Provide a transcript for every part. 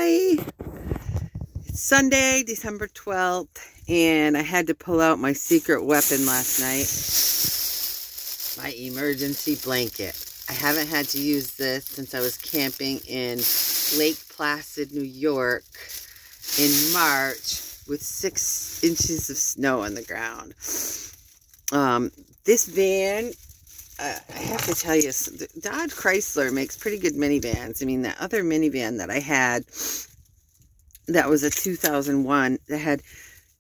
Hi. It's Sunday, December 12th, and I had to pull out my secret weapon last night. My emergency blanket. I haven't had to use this since I was camping in Lake Placid, New York in March with 6 inches of snow on the ground. This van, I have to tell you, Dodge Chrysler makes pretty good minivans. I mean, that other minivan that I had, that was a 2001, that had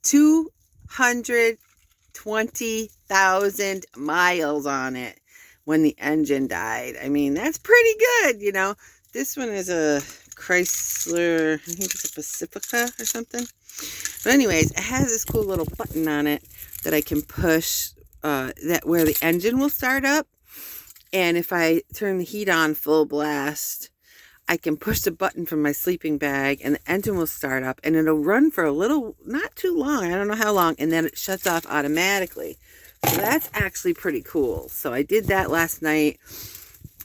220,000 miles on it when the engine died. I mean, that's pretty good, you know. This one is a Chrysler, I think it's a Pacifica or something. But anyways, it has this cool little button on it that I can push, that where the engine will start up. And if I turn the heat on full blast, I can push the button from my sleeping bag and the engine will start up and it'll run for a little, not too long, I don't know how long, and then it shuts off automatically. So that's actually pretty cool. So I did that last night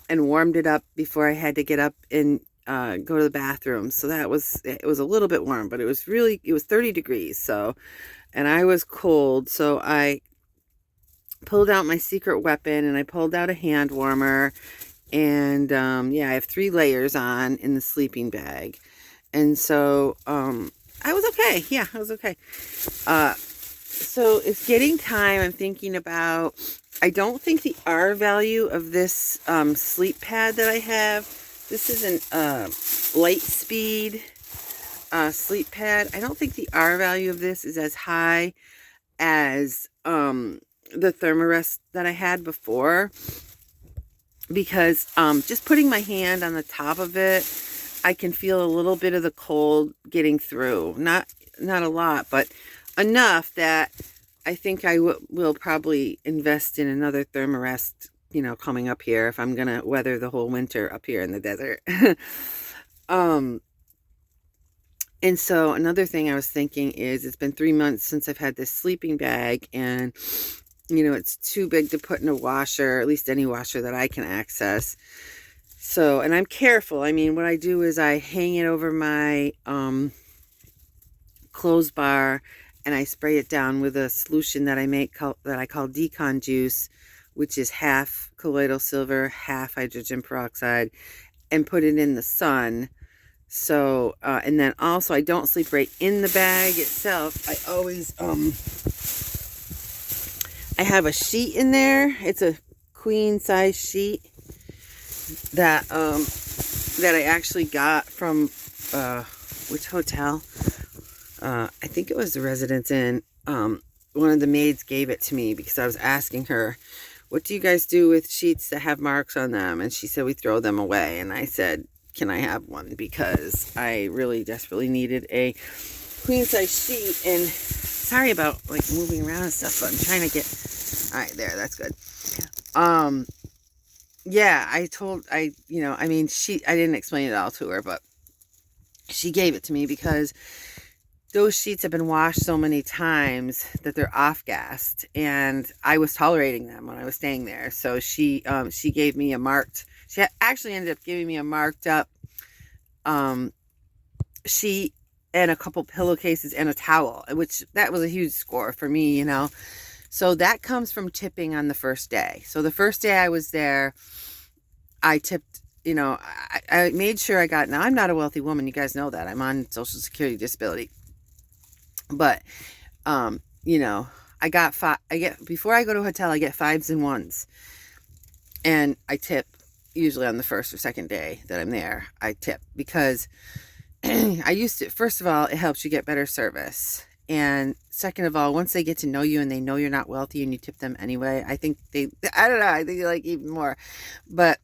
and warmed it up before I had to get up and go to the bathroom. So it was a little bit warm, but it was 30 degrees. So, and I was cold. So I pulled out my secret weapon and I pulled out a hand warmer. And yeah, I have 3 layers on in the sleeping bag. And so I was okay. Yeah, I was okay. So it's getting time. I'm thinking about, I don't think the R value of this sleep pad that I have, this is an light speed sleep pad. I don't think the R value of this is as high as the Thermarest that I had before. Because just putting my hand on the top of it, I can feel a little bit of the cold getting through. Not a lot, but enough that I think I will probably invest in another Thermarest, you know, coming up here if I'm going to weather the whole winter up here in the desert. And so another thing I was thinking is it's been 3 months since I've had this sleeping bag, and you know, it's too big to put in a washer, at least any washer that I can access. So, and I'm careful. I mean, what I do is I hang it over my clothes bar and I spray it down with a solution that I make that I call decon juice, which is half colloidal silver, half hydrogen peroxide, and put it in the sun. So, and then also I don't sleep right in the bag itself. I always, I have a sheet in there. It's a queen size sheet that I actually got from which hotel? I think it was the Residence Inn. One of the maids gave it to me because I was asking her, what do you guys do with sheets that have marks on them? And she said, we throw them away. And I said, can I have one? Because I really desperately needed a queen size sheet. And sorry about like moving around and stuff, but I'm trying to get, all right, there, that's good. Yeah, I didn't explain it all to her, but she gave it to me because those sheets have been washed so many times that they're off-gassed, and I was tolerating them when I was staying there. So she gave me she actually ended up giving me a marked up sheet and a couple pillowcases and a towel, which that was a huge score for me, you know. So that comes from tipping on the first day. So the first day I was there, I tipped, you know, I made sure I got, now I'm not a wealthy woman, you guys know that. I'm on Social Security disability. But, you know, before I go to a hotel, I get 5s and 1s. And I tip usually on the first or second day that I'm there. I tip because first of all, it helps you get better service. And second of all, once they get to know you and they know you're not wealthy and you tip them anyway, I think I don't know, I think they like even more. But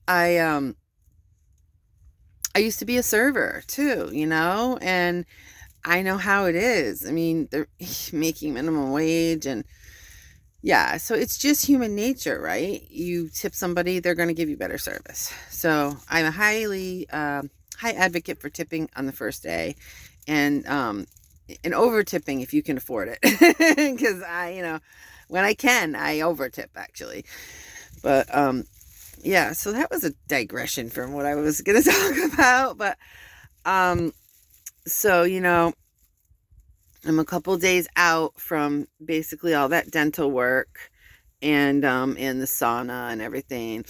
I used to be a server too, you know, and I know how it is. I mean, they're making minimum wage, and yeah, so it's just human nature, right? You tip somebody, they're going to give you better service. So I'm a high advocate for tipping on the first day, and over tipping if you can afford it, because when I can, I over tip actually. But yeah, so that was a digression from what I was going to talk about. But So, I'm a couple days out from basically all that dental work and in the sauna and everything.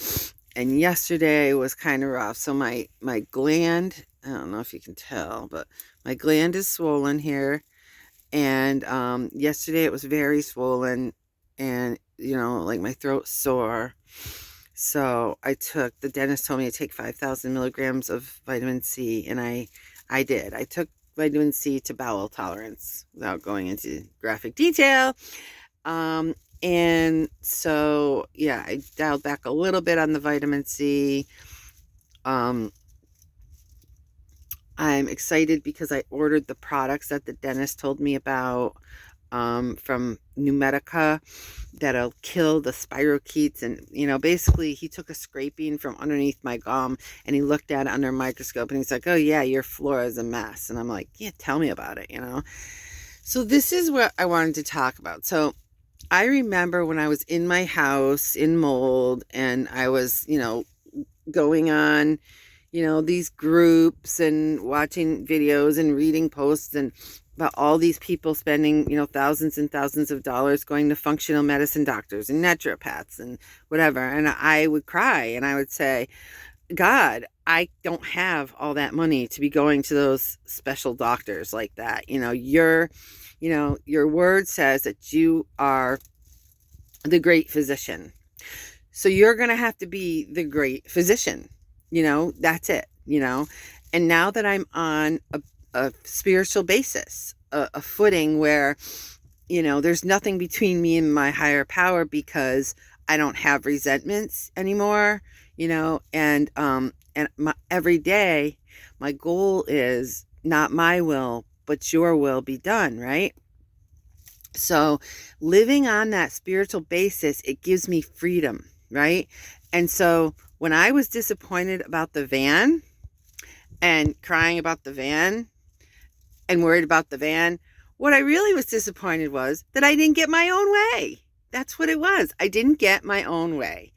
And yesterday was kind of rough. So my gland, I don't know if you can tell, but my gland is swollen here. And yesterday it was very swollen, and like my throat's sore. So the dentist told me to take 5,000 milligrams of vitamin C, and I did. I took vitamin C to bowel tolerance without going into graphic detail. And so, yeah, I dialed back a little bit on the vitamin C. I'm excited because I ordered the products that the dentist told me about from Numedica that'll kill the spirochetes. And, basically he took a scraping from underneath my gum and he looked at it under a microscope and he's like, oh yeah, your floor is a mess. And I'm like, yeah, tell me about it, So this is what I wanted to talk about. So I remember when I was in my house in mold and I was, going on, these groups and watching videos and reading posts and about all these people spending, thousands and thousands of dollars going to functional medicine doctors and naturopaths and whatever. And I would cry and I would say, God, I don't have all that money to be going to those special doctors like that. Your word says that you are the great physician. So you're going to have to be the great physician. That's it, And now that I'm on a spiritual basis, a footing where, there's nothing between me and my higher power because I don't have resentments anymore, and every day my goal is not my will, but your will be done, right? So living on that spiritual basis, it gives me freedom, right? And so when I was disappointed about the van and crying about the van and worried about the van, what I really was disappointed was that I didn't get my own way. That's what it was. I didn't get my own way.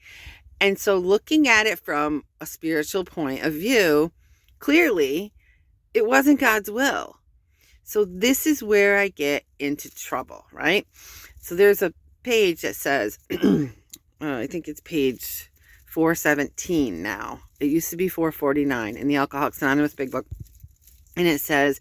And so looking at it from a spiritual point of view, clearly it wasn't God's will. So this is where I get into trouble, right? So there's a page that says, I think it's page 417 now. It used to be 449 in the Alcoholics Anonymous Big Book. And it says,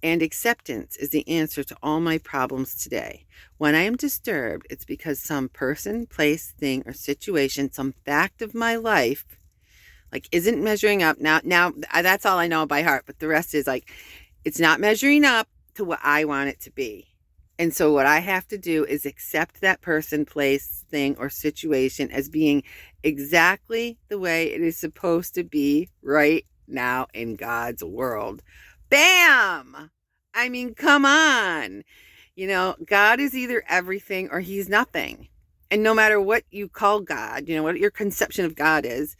and acceptance is the answer to all my problems today. When I am disturbed, it's because some person, place, thing, or situation, some fact of my life, isn't measuring up. Now that's all I know by heart, but the rest is it's not measuring up to what I want it to be. And so what I have to do is accept that person, place, thing, or situation as being exactly the way it is supposed to be right now in God's world. Bam! I mean, come on. God is either everything or he's nothing. And no matter what you call God, what your conception of God is,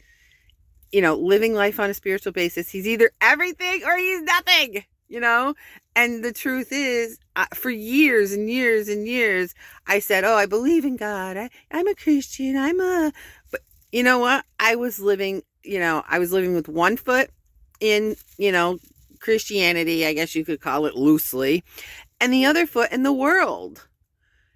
living life on a spiritual basis, he's either everything or he's nothing, And the truth is, for years and years and years, I said, oh, I believe in God. I'm a Christian. But you know what? I was living with one foot in, Christianity, I guess you could call it loosely, and the other foot in the world,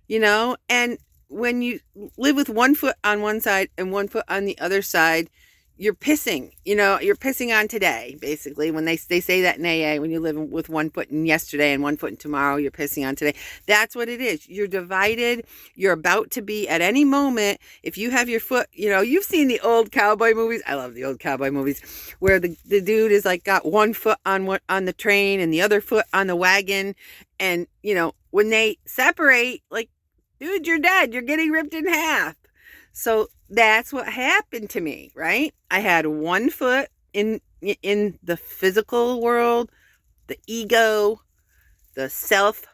and when you live with one foot on one side and one foot on the other side, you're pissing, you're pissing on today, basically. When they say that in AA, when you live with one foot in yesterday and one foot in tomorrow, you're pissing on today. That's what it is. You're divided. You're about to be at any moment. If you have your foot, you've seen the old cowboy movies. I love the old cowboy movies where the dude is got one foot on the train and the other foot on the wagon. And, when they separate, dude, you're dead. You're getting ripped in half. So that's what happened to me, right? I had one foot in the physical world, the ego, the self,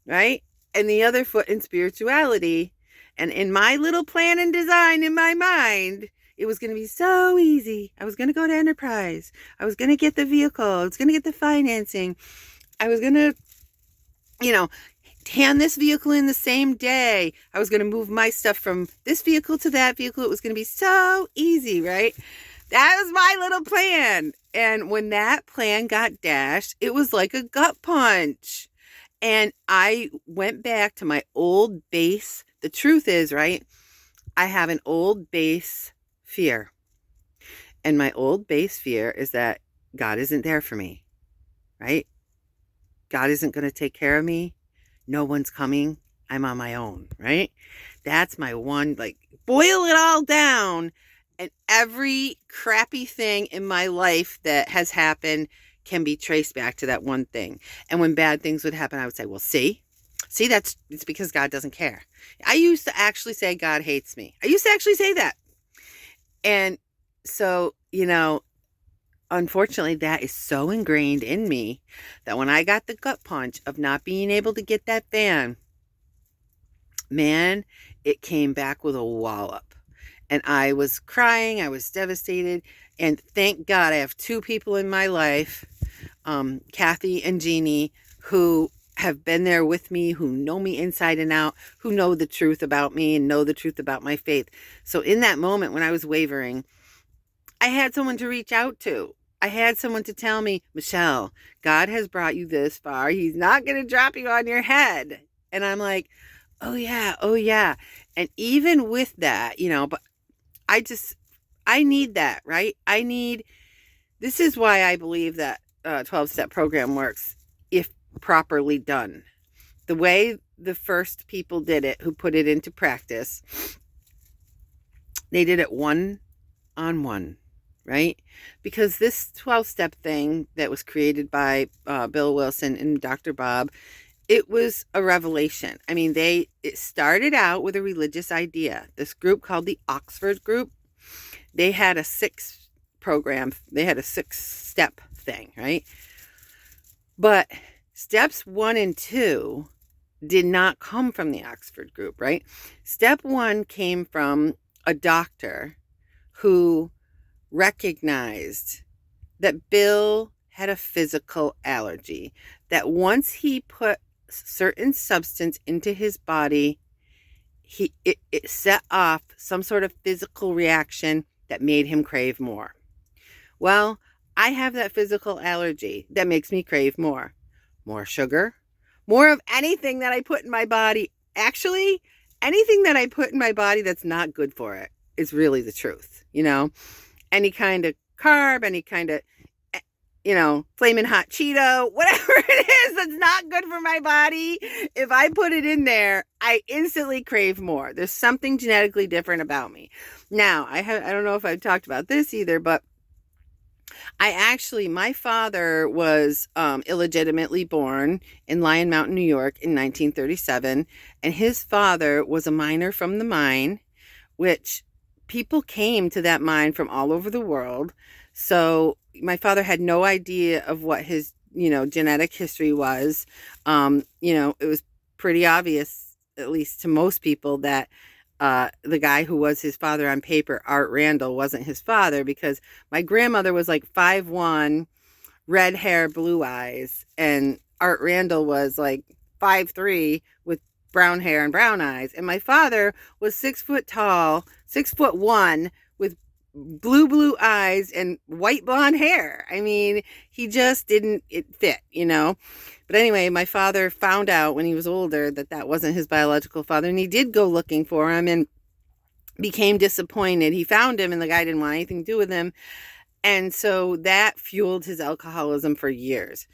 right? And the other foot in spirituality. And in my little plan and design in my mind, it was going to be so easy. I was going to go to Enterprise. I was going to get the vehicle. I was going to get the financing. I was going to, hand this vehicle in the same day. I was going to move my stuff from this vehicle to that vehicle. It was going to be so easy, right? That was my little plan. And when that plan got dashed, it was like a gut punch. And I went back to my old base. The truth is, right? I have an old base fear. And my old base fear is that God isn't there for me, right? God isn't going to take care of me. No one's coming. I'm on my own, right? That's my one, like, boil it all down. And every crappy thing in my life that has happened can be traced back to that one thing. And when bad things would happen, I would say, well, see, it's because God doesn't care. I used to actually say God hates me. I used to actually say that. And so, unfortunately, that is so ingrained in me that when I got the gut punch of not being able to get that van, man, it came back with a wallop. And I was crying. I was devastated. And thank God I have two people in my life, Kathy and Jeannie, who have been there with me, who know me inside and out, who know the truth about me and know the truth about my faith. So in that moment when I was wavering, I had someone to reach out to. I had someone to tell me, Michelle, God has brought you this far. He's not going to drop you on your head. And I'm like, oh yeah. And even with that, but I need that, right? This is why I believe that 12-step program works if properly done. The way the first people did it, who put it into practice, they did it one-on-one, right? Because this 12-step thing that was created by Bill Wilson and Dr. Bob, it was a revelation. I mean, it started out with a religious idea. This group called the Oxford Group, they had a 6-step thing, right? But steps 1 and 2 did not come from the Oxford Group, right? Step 1 came from a doctor who recognized that Bill had a physical allergy, that once he put certain substance into his body, it set off some sort of physical reaction that made him crave more. Well, I have that physical allergy that makes me crave more sugar, more of anything that I put in my body. Actually, anything that I put in my body that's not good for it is really the truth. Any kind of carb, any kind of, flaming hot Cheeto, whatever it is that's not good for my body, if I put it in there, I instantly crave more. There's something genetically different about me. Now, I don't know if I've talked about this either, but my father was illegitimately born in Lion Mountain, New York in 1937, and his father was a miner from the mine, which people came to that mine from all over the world. So my father had no idea of what his, genetic history was. It was pretty obvious, at least to most people, that the guy who was his father on paper, Art Randall, wasn't his father, because my grandmother was like 5'1", red hair, blue eyes, and Art Randall was like 5'3" with brown hair and brown eyes. And my father was 6 foot tall, 6'1", with blue eyes and white blonde hair. I mean, he just didn't fit. But anyway, my father found out when he was older that wasn't his biological father, and he did go looking for him and became disappointed. He found him and the guy didn't want anything to do with him. And so that fueled his alcoholism for years.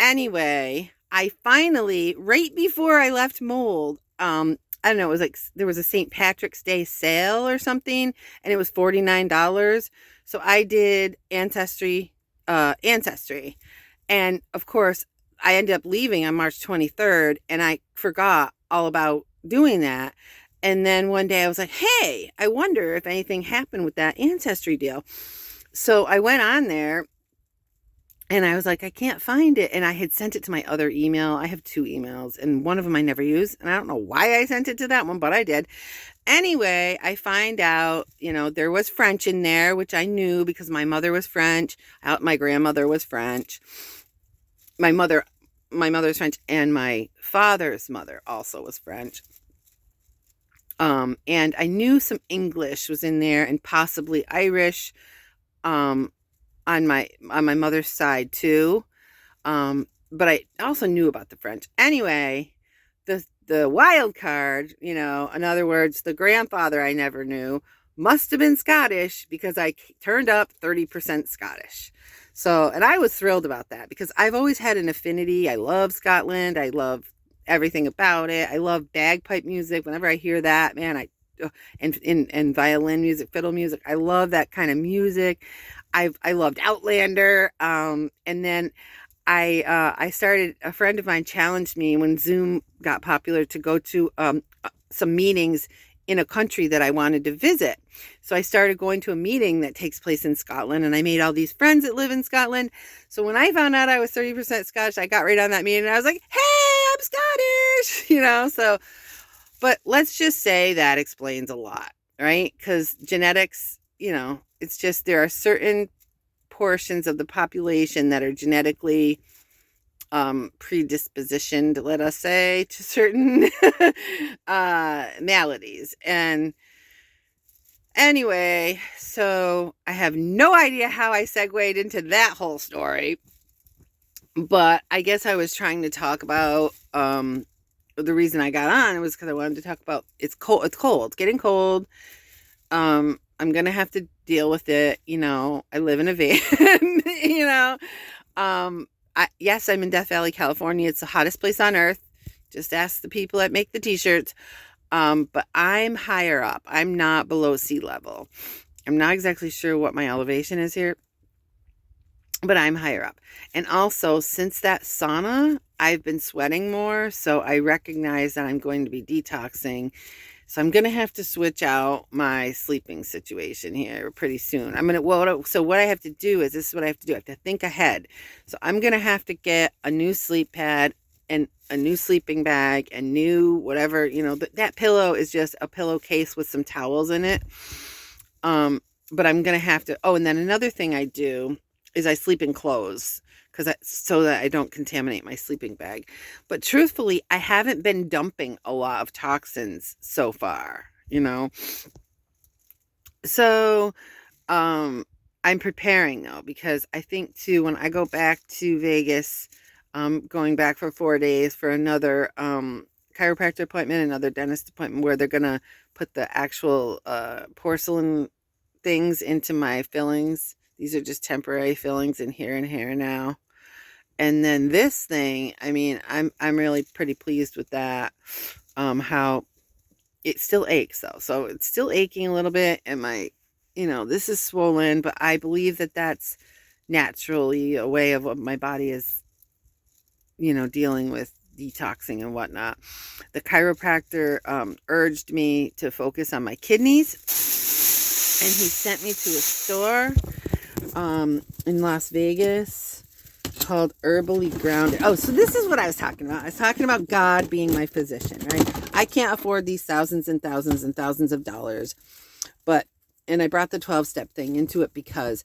Anyway, I finally, right before I left Mold, I don't know, it was like there was a St. Patrick's Day sale or something, and it was $49. So I did Ancestry. And of course, I ended up leaving on March 23rd, and I forgot all about doing that. And then one day I was like, hey, I wonder if anything happened with that Ancestry deal. So I went on there, and I was like, I can't find it. And I had sent it to my other email. I have 2 emails, and one of them I never use. And I don't know why I sent it to that one, but I did. Anyway, I find out, there was French in there, which I knew because my mother was French. My grandmother was French. My mother's French, and my father's mother also was French. And I knew some English was in there, and possibly Irish. on my mother's side too. But I also knew about the French. Anyway, the wild card, in other words, the grandfather I never knew must have been Scottish, because I turned up 30% Scottish. So, and I was thrilled about that, because I've always had an affinity. I love Scotland. I love everything about it. I love bagpipe music. Whenever I hear that, man, and violin music, fiddle music, I love that kind of music. I loved Outlander. And then I started, a friend of mine challenged me when Zoom got popular to go to some meetings in a country that I wanted to visit. So I started going to a meeting that takes place in Scotland, and I made all these friends that live in Scotland. So when I found out I was 30% Scottish, I got right on that meeting and I was like, hey, I'm Scottish, so, but let's just say that explains a lot, right? Because genetics, it's just, there are certain portions of the population that are genetically predispositioned, let us say, to certain maladies. And anyway, so I have no idea how I segued into that whole story, but I guess I was trying to talk about the reason I got on was because I wanted to talk about it's getting cold. I'm gonna have to deal with it. I live in a van. Yes, I'm in Death Valley, California. It's the hottest place on earth. Just ask the people that make the t-shirts. But I'm higher up. I'm not below sea level. I'm not exactly sure what my elevation is here, but I'm higher up. And also, since that sauna, I've been sweating more. So I recognize that I'm going to be detoxing. So I'm going to have to switch out my sleeping situation here pretty soon. So what I have to do is, this is what I have to do. I have to think ahead. So I'm going to have to get a new sleep pad and a new sleeping bag and new whatever, that pillow is just a pillowcase with some towels in it. But I'm going to have to, and then another thing I do is I sleep in clothes, so that I don't contaminate my sleeping bag. But truthfully, I haven't been dumping a lot of toxins so far, So, I'm preparing though, because I think too, when I go back to Vegas, going back for 4 days for another, chiropractor appointment, another dentist appointment, where they're going to put the actual, porcelain things into my fillings. These are just temporary fillings in here and here now. And then this thing, I'm really pretty pleased with that. How it still aches though. So it's still aching a little bit, and my, this is swollen, but I believe that that's naturally a way of what my body is, dealing with detoxing and whatnot. The chiropractor urged me to focus on my kidneys, and he sent me to a store in Las Vegas called Herbally Grounded. Oh, so this is what I was talking about. I was talking about God being my physician, right? I can't afford these thousands and thousands and thousands of dollars, and I brought the 12-step thing into it because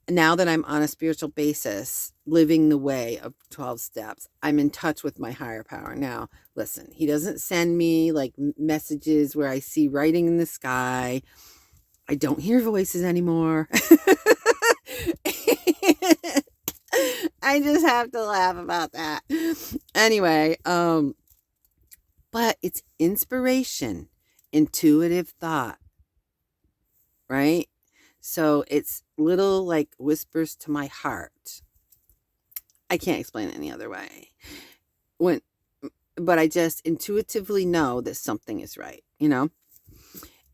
now that I'm on a spiritual basis, living the way of 12 steps, I'm in touch with my higher power. Now, listen, he doesn't send me like messages where I see writing in the sky. I don't hear voices anymore. I just have to laugh about that. Anyway, but it's inspiration, intuitive thought, right? So it's little like whispers to my heart. I can't explain it any other way. But I just intuitively know that something is right,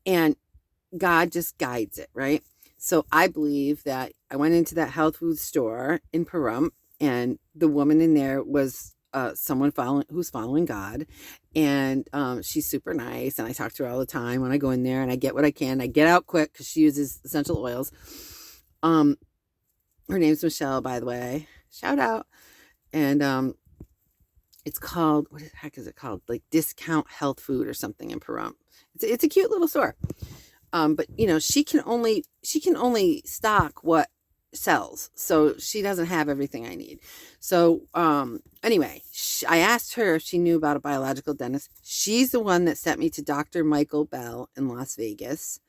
and God just guides it, right? So I believe that I went into that health food store in Pahrump, and the woman in there was someone who's following God, and she's super nice, and I talk to her all the time when I go in there, and I get what I can. I get out quick because she uses essential oils. Her name's Michelle, by the way. Shout out. And it's called, what the heck is it called? Like Discount Health Food or something in Pahrump. It's a cute little store. But she can only stock what sells. So she doesn't have everything I need. So, anyway, I asked her if she knew about a biological dentist. She's the one that sent me to Dr. Michael Bell in Las Vegas.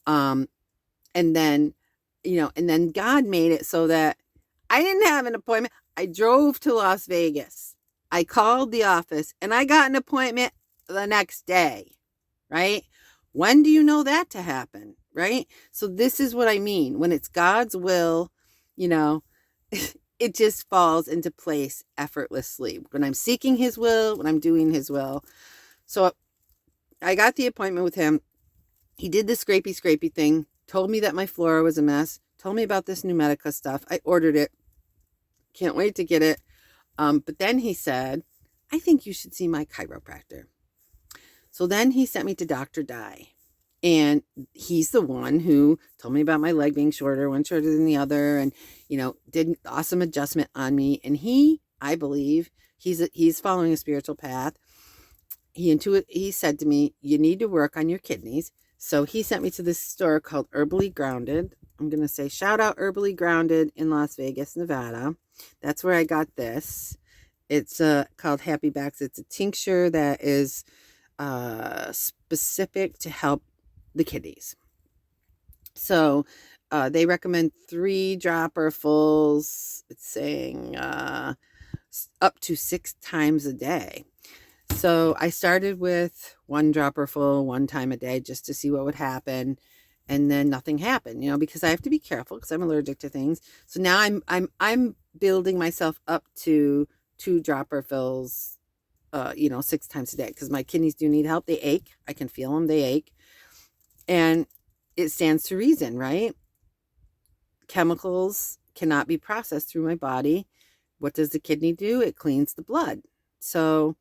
And then and then God made it so that I didn't have an appointment. I drove to Las Vegas. I called the office and I got an appointment the next day, right? When do you know that to happen, right? So this is what I mean. When it's God's will, it just falls into place effortlessly. When I'm seeking his will, when I'm doing his will. So I got the appointment with him. He did the scrapey thing, told me that my flora was a mess, told me about this new Medica stuff. I ordered it. Can't wait to get it. But then he said, I think you should see my chiropractor. So then he sent me to Dr. Dye. And he's the one who told me about my leg being shorter, one shorter than the other, and, did an awesome adjustment on me. And I believe, he's following a spiritual path. He said to me, you need to work on your kidneys. So he sent me to this store called Herbally Grounded. I'm going to say shout out Herbally Grounded in Las Vegas, Nevada. That's where I got this. It's called Happy Backs. It's a tincture that is specific to help the kidneys. So they recommend 3 dropperfuls. It's saying up to 6 times a day. So I started with 1 dropperful 1 time a day just to see what would happen. And then nothing happened, because I have to be careful because I'm allergic to things. So now I'm building myself up to 2 dropperfuls, 6 times a day, because my kidneys do need help. They ache. I can feel them. They ache. And it stands to reason, right? Chemicals cannot be processed through my body. What does the kidney do? It cleans the blood. So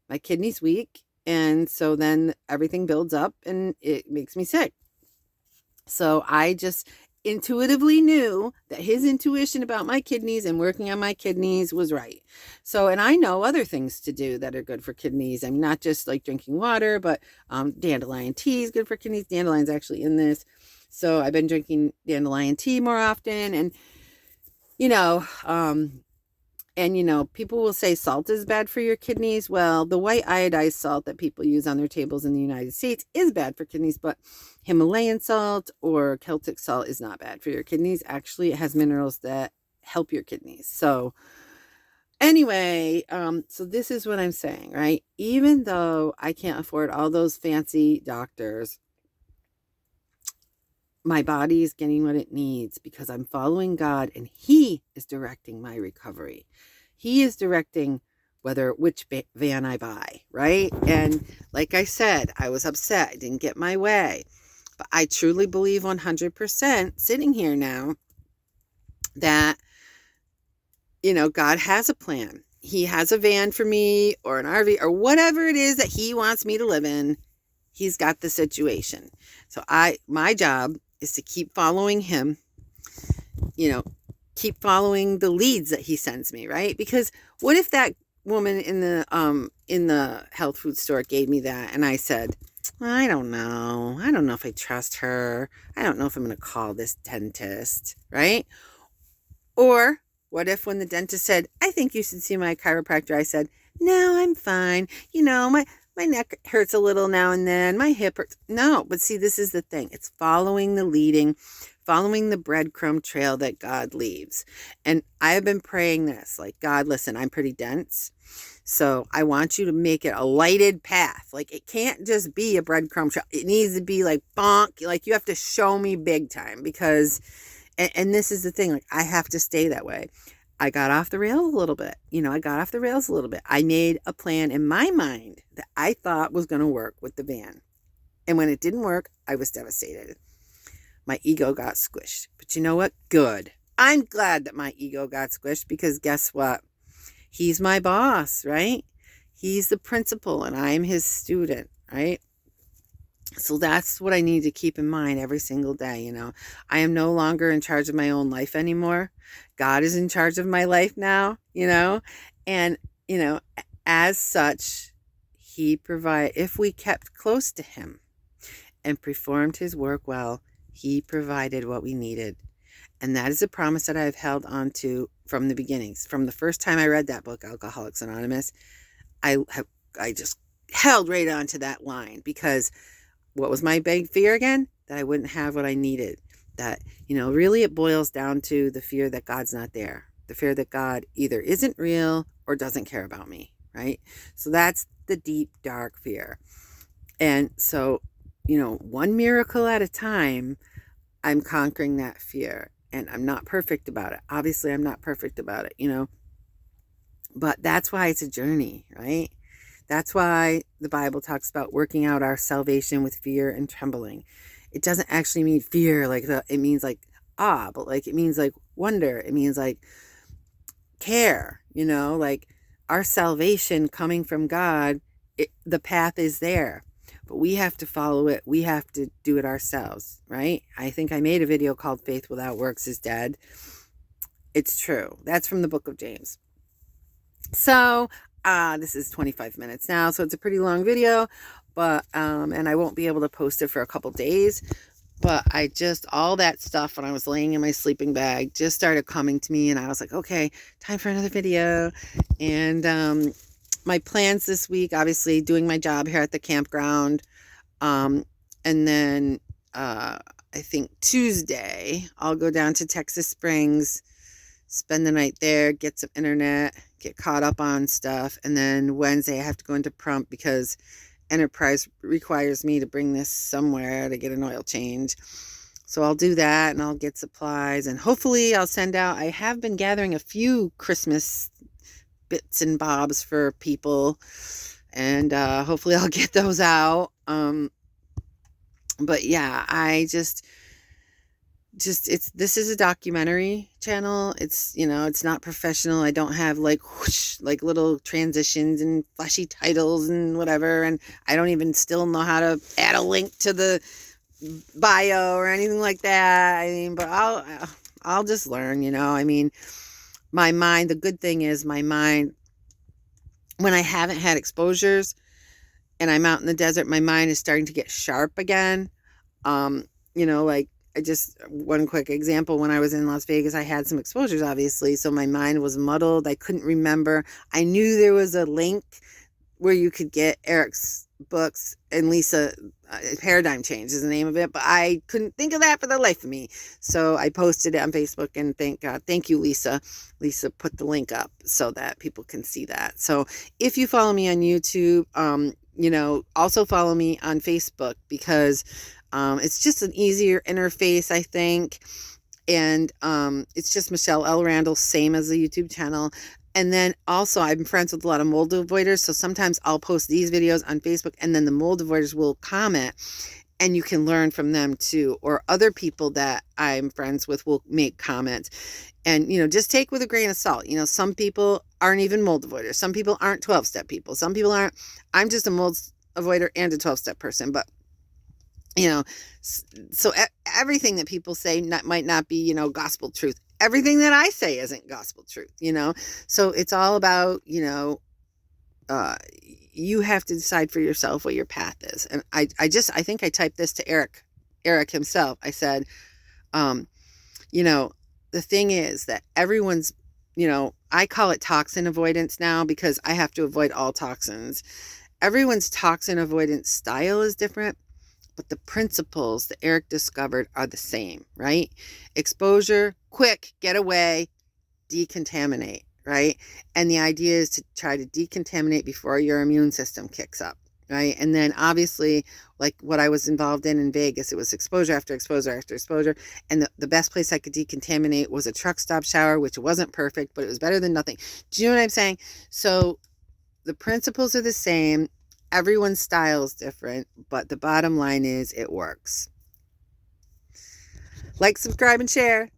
my kidney's weak. And so then everything builds up and it makes me sick. So I just intuitively knew that his intuition about my kidneys and working on my kidneys was right. So, and I know other things to do that are good for kidneys. I'm not just like drinking water, but dandelion tea is good for kidneys. Dandelion's actually in this. So I've been drinking dandelion tea more often. And, people will say salt is bad for your kidneys. Well, the white iodized salt that people use on their tables in the United States is bad for kidneys, but Himalayan salt or Celtic salt is not bad for your kidneys. Actually, it has minerals that help your kidneys. So anyway, so this is what I'm saying, right? Even though I can't afford all those fancy doctors, my body is getting what it needs because I'm following God and he is directing my recovery. He is directing which van I buy, right? And like I said, I was upset. I didn't get my way. But I truly believe 100% sitting here now that, God has a plan. He has a van for me or an RV or whatever it is that he wants me to live in. He's got the situation. So my job is to keep following him, keep following the leads that he sends me, right? Because what if that woman in the health food store gave me that and I said, I don't know if I trust her. I don't know if I'm going to call this dentist, right? Or what if when the dentist said, I think you should see my chiropractor, I said, no, I'm fine. My neck hurts a little now and then. My hip hurts. No, but see, this is the thing. It's following the leading, following the breadcrumb trail that God leaves. And I've been praying this, like, God, listen, I'm pretty dense. So I want you to make it a lighted path. Like, it can't just be a breadcrumb trail. It needs to be like bonk. Like, you have to show me big time because, and this is the thing, like, I have to stay that way. I got off the rails a little bit. I made a plan in my mind that I thought was going to work with the van. And when it didn't work, I was devastated. My ego got squished. But you know what? Good. I'm glad that my ego got squished because guess what? He's my boss, right? He's the principal and I'm his student, right? So that's what I need to keep in mind every single day. I am no longer in charge of my own life anymore. God is in charge of my life now, and, as such, if we kept close to him and performed his work well, he provided what we needed. And that is a promise that I've held on to from the beginnings. From the first time I read that book, Alcoholics Anonymous, I just held right on to that line because what was my big fear again? That I wouldn't have what I needed. that, really it boils down to the fear that God's not there, the fear that God either isn't real or doesn't care about me, right? So that's the deep, dark fear. And so, one miracle at a time, I'm conquering that fear. And I'm not perfect about it. Obviously, I'm not perfect about it, but that's why it's a journey, right? That's why the Bible talks about working out our salvation with fear and trembling. It doesn't actually mean fear, it means like awe, but like it means like wonder. It means like care, like our salvation coming from God, the path is there, but we have to follow it. We have to do it ourselves, right? I think I made a video called Faith Without Works is Dead. It's true. That's from the book of James. So this is 25 minutes now, so it's a pretty long video, but and I won't be able to post it for a couple days. But all that stuff when I was laying in my sleeping bag just started coming to me, and I was like, okay, time for another video. And my plans this week, obviously doing my job here at the campground, and then I think Tuesday I'll go down to Texas Springs, spend the night there, get some internet, get caught up on stuff. And then Wednesday I have to go into Prump because Enterprise requires me to bring this somewhere to get an oil change. So I'll do that, and I'll get supplies, and hopefully I'll send out, I have been gathering a few Christmas bits and bobs for people, and hopefully I'll get those out. But yeah, this is a documentary channel. It's, it's not professional. I don't have like whoosh, like little transitions and flashy titles and whatever. And I don't even still know how to add a link to the bio or anything like that. I mean, but I'll just learn, I mean, my mind, the good thing is my mind, when I haven't had exposures and I'm out in the desert, my mind is starting to get sharp again. Like, one quick example, when I was in Las Vegas, I had some exposures, obviously, so my mind was muddled. I couldn't remember. I knew there was a link where you could get Eric's books, and Lisa, Paradigm Change is the name of it, but I couldn't think of that for the life of me. So I posted it on Facebook, and thank God, thank you, Lisa. Lisa put the link up so that people can see that. So if you follow me on YouTube, also follow me on Facebook, because it's just an easier interface, I think. And it's just Michelle L. Randall, same as the YouTube channel. And then also I'm friends with a lot of mold avoiders. So sometimes I'll post these videos on Facebook, and then the mold avoiders will comment, and you can learn from them too. Or other people that I'm friends with will make comments. And, just take with a grain of salt. Some people aren't even mold avoiders. Some people aren't 12-step people. Some people aren't. I'm just a mold avoider and a 12-step person. But so everything that people say might not be, gospel truth. Everything that I say isn't gospel truth, So it's all about, you have to decide for yourself what your path is. And I think I typed this to Eric himself. I said, the thing is that everyone's, I call it toxin avoidance now, because I have to avoid all toxins. Everyone's toxin avoidance style is different, but the principles that Eric discovered are the same, right? Exposure, quick, get away, decontaminate, right? And the idea is to try to decontaminate before your immune system kicks up, right? And then obviously, like what I was involved in Vegas, it was exposure after exposure after exposure. And the best place I could decontaminate was a truck stop shower, which wasn't perfect, but it was better than nothing. Do you know what I'm saying? So the principles are the same. Everyone's style is different, but the bottom line is it works. Like, subscribe, and share.